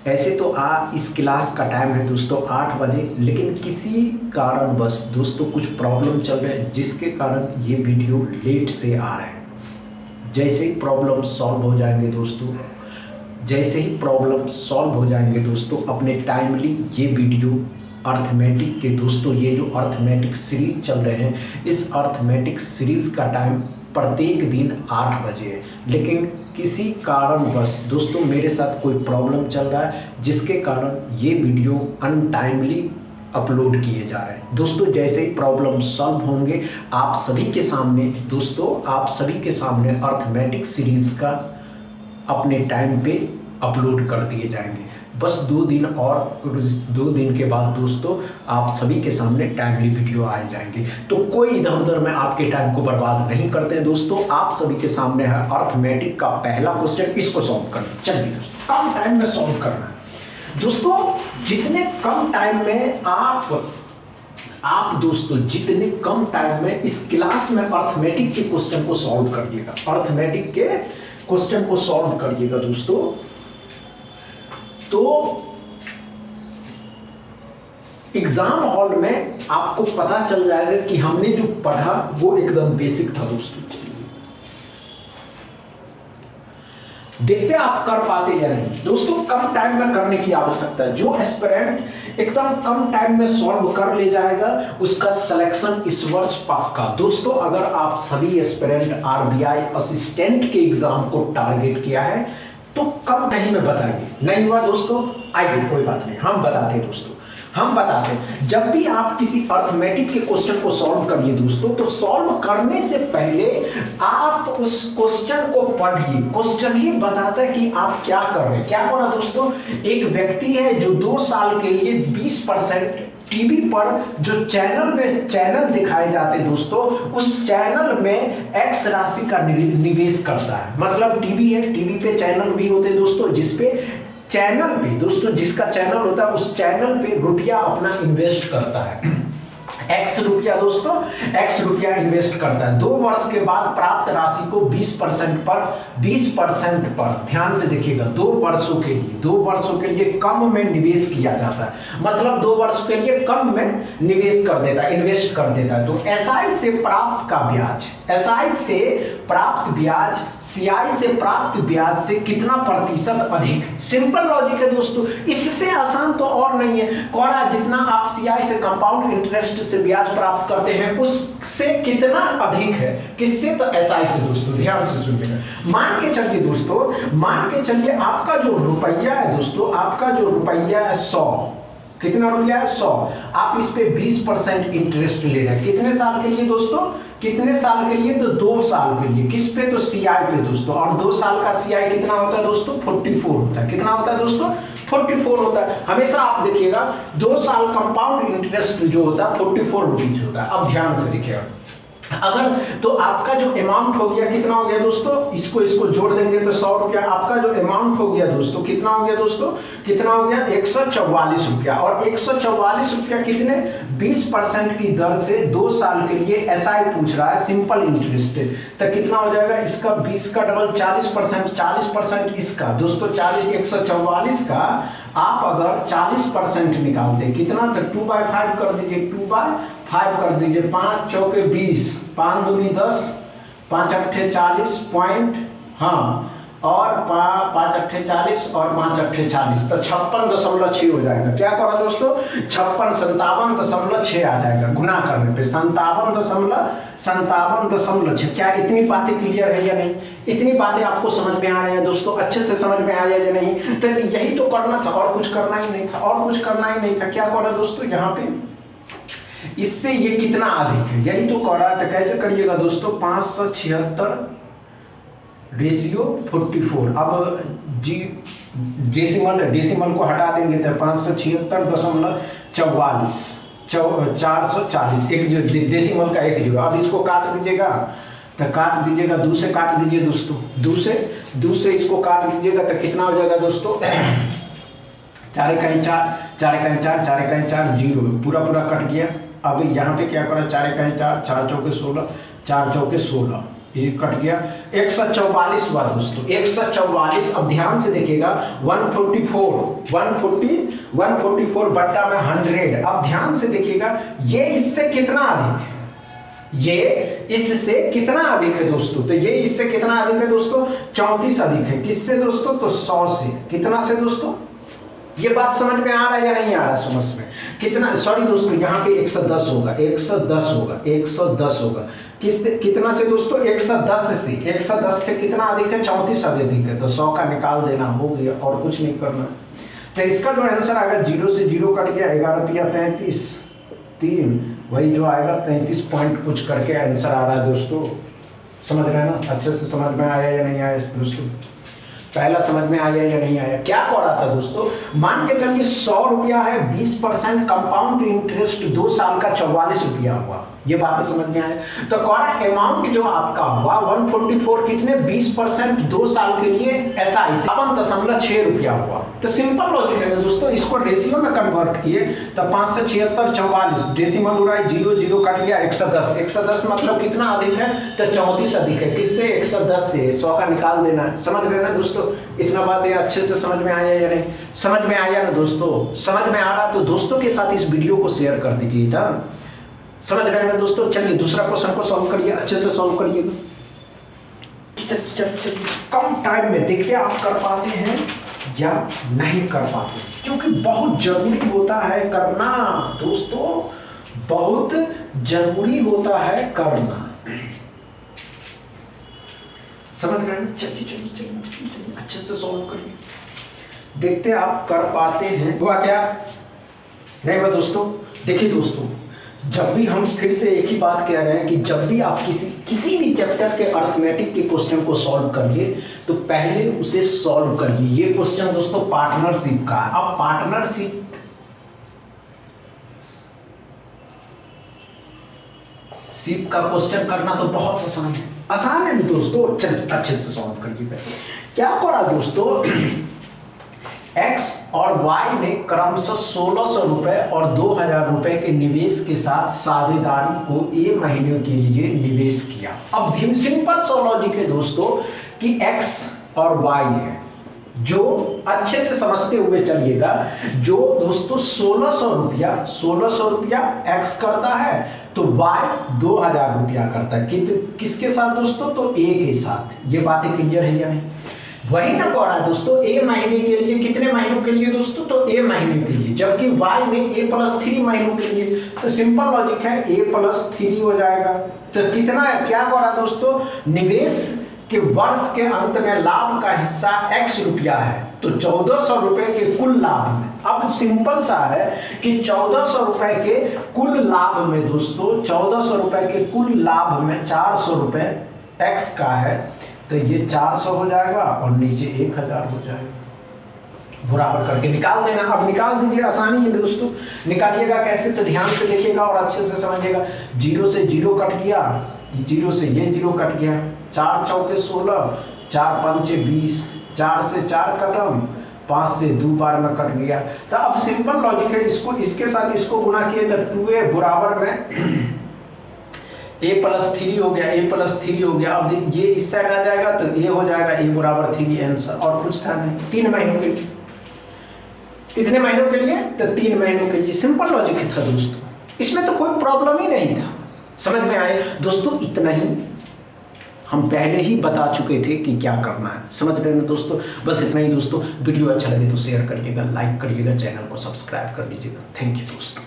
ऐसे तो इस क्लास का टाइम है दोस्तों 8 बजे, लेकिन किसी कारणवश दोस्तों कुछ प्रॉब्लम चल रहे हैं जिसके कारण ये वीडियो लेट से आ रहा है। जैसे ही प्रॉब्लम सॉल्व हो जाएंगे दोस्तों, जैसे ही प्रॉब्लम सॉल्व हो जाएंगे दोस्तों, अपने टाइमली ये वीडियो अर्थमेटिक के दोस्तों, ये जो अर्थमेटिक सीरीज चल रहे हैं, इस अर्थमेटिक सीरीज का टाइम प्रत्येक दिन 8 बजे है। लेकिन किसी कारणवश दोस्तों मेरे साथ कोई प्रॉब्लम चल रहा है जिसके कारण ये वीडियो अनटाइमली अपलोड किए जा रहे हैं। दोस्तों जैसे ही प्रॉब्लम सॉल्व होंगे आप सभी के सामने दोस्तों, आप सभी के सामने अर्थमेटिक सीरीज का अपने टाइम पे अपलोड कर दिए जाएंगे। बस 2 दिन और 2 दिन के बाद दोस्तों आप सभी के सामने टाइमली वीडियो आए जाएंगे। तो कोई इधर उधर में आपके टाइम को बर्बाद नहीं करते हैं दोस्तों। आप सभी के सामने है अर्थमेटिक का पहला क्वेश्चन, इसको सॉल्व करना। चलिए दोस्तों, कम टाइम में सॉल्व करना है दोस्तों। जितने कम टाइम में आप दोस्तों जितने कम टाइम में इस क्लास में अर्थमेटिक के क्वेश्चन को सॉल्व करिएगा, अर्थमेटिक के क्वेश्चन को सॉल्व करिएगा दोस्तों, तो एग्जाम हॉल में आपको पता चल जाएगा कि हमने जो पढ़ा वो एकदम बेसिक था दोस्तों। देखते हैं आप कर पाते या नहीं दोस्तों। कम टाइम में करने की आवश्यकता है। जो एस्पिरेंट एकदम कम टाइम में सॉल्व कर ले जाएगा उसका सिलेक्शन इस वर्ष पक्का। दोस्तों अगर आप सभी एस्पिरेंट आरबीआई असिस्टेंट के एग्जाम को टारगेट किया है तो कम नहीं में बताइए। नहीं हुआ दोस्तों, आइए कोई बात नहीं, हम बताते हैं दोस्तों, हम बताते हैं। जब भी आप किसी अर्थमेटिक के क्वेश्चन को सॉल्व करिए दोस्तों, तो सॉल्व करने से पहले आप उस क्वेश्चन को पढ़िए। क्वेश्चन ही बताता है कि आप क्या कर रहे हैं। क्या करा दोस्तों, एक व्यक्ति है जो 2 साल के लिए 20% टीवी पर जो चैनल दिखाए जाते हैं दोस्तों, उस चैनल में एक्स राशि का निवेश करता है। मतलब टीवी है, टीवी पे चैनल भी होते हैं दोस्तों, जिसपे चैनल पे दोस्तों, जिसका चैनल होता है उस चैनल पे रुपया अपना इन्वेस्ट करता है। एक्स रुपया दोस्तों, एक्स रुपया इन्वेस्ट करता है। 2 वर्ष के बाद प्राप्त राशि को 20% पर ध्यान से देखिएगा, 2 वर्षों के लिए कम में निवेश किया जाता है। मतलब 2 वर्ष के लिए कम में निवेश कर देता है, इन्वेस्ट कर देता है। तो एसआई से प्राप्त का ब्याज, एसआई से प्राप्त ब्याज सीआई से प्राप्त ब्याज से कितना प्रतिशत अधिक है। सिंपल लॉजिक है दोस्तों, इससे आसान तो और नहीं है। कौरा जितना आप सीआई से कंपाउंड इंटरेस्ट से ब्याज प्राप्त करते हैं उससे कितना अधिक है, किससे, तो एसआई से दोस्तों। ध्यान से सुनिएगा। मान के चलिए दोस्तों, मान के चलिए आपका जो रुपया है दोस्तों, आपका जो रुपया है 100, कितना रुपया है 100, आप इस पे 20% इंटरेस्ट ले रहे हैं। कितने साल के लिए दोस्तों, कितने साल के लिए, तो 2 साल के लिए। किस पे, तो सीआई पे दोस्तों। और 2 साल का सीआई कितना होता है दोस्तों, 44 होता है। कितना होता है दोस्तों, 44 होता है। हमेशा आप देखिएगा 2 साल कंपाउंड इंटरेस्ट जो होता है 44 रुपीज होता है। अब ध्यान से देखिएगा, अगर तो आपका जो अमाउंट हो गया कितना हो गया दोस्तों, इसको जोड़ देंगे तो 100 रुपया। आपका जो अमाउंट हो गया दोस्तों कितना हो गया दोस्तों, कितना हो गया 144 रुपया। और 144 रुपया कितने, 20% की दर से 2 साल के लिए एसआई पूछ रहा है, सिंपल इंटरेस्ट। तो कितना हो जाएगा, इसका 20 का डबल 40%, 40% इसका दोस्तों 40, 144 का आप अगर 40% निकालते कितना, तो 2/5 कर दीजिए, 2/5 कर दीजिए। 5 चौके 20, 5 दूनी 10, 5 अट्ठे 40 पॉइंट, हाँ, और 5 अट्ठे 40 और 5 अट्ठे 40, तो 56.6 हो जाएगा। क्या करो दोस्तों, 57.6 आ जाएगा गुना करने पे, 57.6। क्या इतनी बातें क्लियर है या नहीं, इतनी बातें आपको समझ में आ रही है दोस्तों, अच्छे से समझ में आया या नहीं। तो यही तो करना था, और कुछ करना ही नहीं था, और कुछ करना ही नहीं था। क्या करो दोस्तों, यहाँ पे इससे ये कितना अधिक है, यही तो कर रहा था। कैसे करिएगा दोस्तों, 576 रेशियो 44। अब जी डेसिमल को हटा देंगे तो 576.44, 440, एक जो डेसिमल का 1 जीरो। अब इसको काट दीजिएगा, तो काट दीजिएगा, 2 से काट दीजिए दोस्तों, 2 से इसको काट दीजिएगा तो कितना हो जाएगा दोस्तों, 4 1 4, 4 1 4, 4 1 4, 0 पूरा कट गया। अब यहाँ पे क्या करा, 4 1 4, 4 चौके 16, 4 चौके 16, ये कट गया 144 हुआ दोस्तों, 144। अब ध्यान से देखिएगा 144 बट्टा में 100। अब ध्यान से देखिएगा ये इससे कितना अधिक है, ये इससे कितना अधिक है दोस्तों, तो ये इससे कितना अधिक है दोस्तों, 34 अधिक है। किससे दोस्तों, तो 100 से। कितना से दोस्तों, ये बात समझ में आ रहा है या नहीं आ रहा समझ में, कितना, सॉरी दोस्तों यहाँ पे 110 होगा, 110 होगा, 110 होगा। कितना से दोस्तों, 110 से। 110 से कितना अधिक है, 34 अधिक है, तो 100 का निकाल देना, हो गया, और कुछ नहीं करना। तो इसका जो आंसर आएगा 0 से 0 कट गया, 11 तिया 35, 3 वही जो आएगा 33 पॉइंट कुछ करके आंसर आ रहा है दोस्तों। समझ रहे हैं ना, अच्छे से समझ में आया या नहीं आया दोस्तों, पहला समझ में आया या नहीं आया। क्या कह रहा था दोस्तों, मान के चलिए 100 रुपया है, 20% कंपाउंड इंटरेस्ट 2 साल का 44 रुपया हुआ, ये बातें समझ में आए। तो कह रहा अमाउंट जो आपका हुआ 144 कितने, 20% 2 साल के लिए SIC 52.6 रुपया हुआ। तो सिंपल लॉजिक है दोस्तों, इसको रेशियो में कन्वर्ट किए तो 5 से 76 44, डेसिमल उड़ाई 0 0 कट गया 110, 110 मतलब कितना अधिक है, तो 34 अधिक है। किससे, 110 से। 100 का निकाल देना है। समझ रहे ना दोस्तों, इतना बात है अच्छे से समझ में आया या नहीं, समझ में आया ना दोस्तों, समझ में आ रहा तो दोस्तों के साथ इस वीडियो को शेयर कर दीजिए ना, समझ रहे हैं दोस्तों। चलिए दूसरा क्वेश्चन को सॉल्व करिए, अच्छे से सॉल्व करिएगा। कम टाइम में देखिए आप कर पाते हैं या नहीं कर पाते, क्योंकि बहुत जरूरी होता है करना दोस्तों, बहुत जरूरी होता है करना। समझ रहे हैं, चलिए अच्छे से सॉल्व करिए, देखते आप कर पाते हैं। हुआ क्या, नहीं हुआ दोस्तों। देखिए दोस्तों, जब भी हम फिर से एक ही बात कह रहे हैं कि जब भी आप किसी भी चैप्टर के अर्थमेटिक के क्वेश्चन को सॉल्व करिए तो पहले उसे सॉल्व करिए। ये क्वेश्चन दोस्तों पार्टनरशिप का है। अब पार्टनरशिप का क्वेश्चन करना तो बहुत आसान है, आसान है दोस्तों। चलिए अच्छे से सॉल्व करिए। क्या करा दोस्तों, X और Y ने क्रमशः 1600 रुपए और 2000 रुपए के निवेश के साथ साझेदारी को A महीने के लिए निवेश किया। अब सिंपल सा लॉजिक है दोस्तों कि X और Y है, जो अच्छे से समझते हुए चलिएगा। जो दोस्तों 1600 रुपया X करता है तो Y 2000 रुपया करता है। किसके साथ दोस्तों, तो A के साथ। ये बातें क्लियर है या नहीं, वही ना कह रहा है दोस्तों। A महीने के लिए, कितने महीनों के लिए दोस्तों, तो A महीने के लिए, जबकि Y में A+3 महीनों के लिए। तो सिंपल लॉजिक है A+3 हो जाएगा। तो कितना है, क्या कह रहा है दोस्तों, निवेश के वर्ष के अंत में लाभ का हिस्सा X रुपया है, तो 1400 रुपए के कुल लाभ में। अब सिंपल सा है कि 1400 रुपए के कुल लाभ में दोस्तों, 1400 रुपए के कुल लाभ में 400 रुपए X का है, तो ये 400 हो जाएगा और नीचे 1000 हो जाएगा। बराबर करके निकाल देना। अब निकाल दीजिए, आसानी है दोस्तों। निकालिएगा कैसे, तो ध्यान से देखिएगा और अच्छे से समझिएगा। 0 से 0 कट गया, 0 से ये 0 कट गया, 4 चौके 16, 4 पंचे 20, 4 से 4 कटम, 5 से 2 बार में कट गया। तो अब सिंपल लॉजिक है, इसको इसके साथ इसको गुना किए तो 2A बराबर में A+3 हो गया, A+3 हो गया। अब ये इस साइड आ जाएगा तो A हो जाएगा, A बराबर 3 आंसर। और कुछ था नहीं, 3 महीनों के लिए। कितने महीनों के लिए, तो 3 महीनों के लिए। सिंपल लॉजिक था दोस्तों, इसमें तो कोई प्रॉब्लम ही नहीं था। समझ में आए दोस्तों, इतना ही हम पहले ही बता चुके थे कि क्या करना है। समझ रहे हैं दोस्तों, बस इतना ही दोस्तों। वीडियो अच्छा लगे तो शेयर करिएगा, लाइक करिएगा, चैनल को सब्सक्राइब कर लीजिएगा। थैंक यू दोस्तों।